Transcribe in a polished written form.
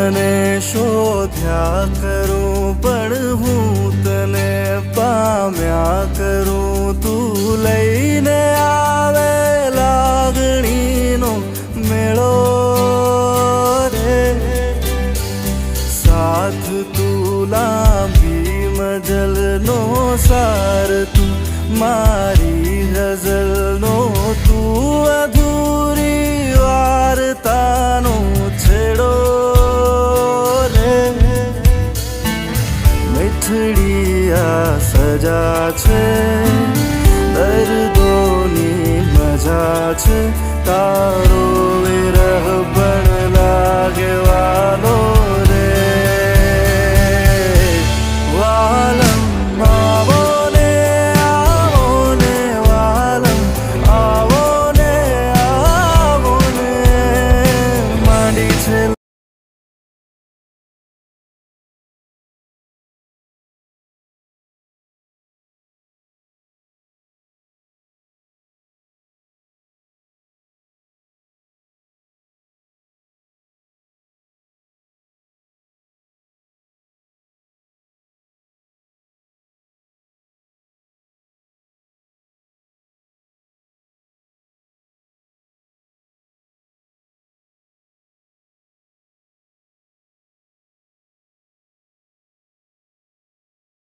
તને શોધ્યા કરું પણ હું તને પામ્યા કરું તું લઈને આવે લાગણીનો મેળો રે સાથ તું લાંબી મજલનો સાર તું મારી ગઝલનો તું અધૂરી વાર્તાનો છેડો રે મીઠડી આ સજા છે દર્દોની મજા છે તારો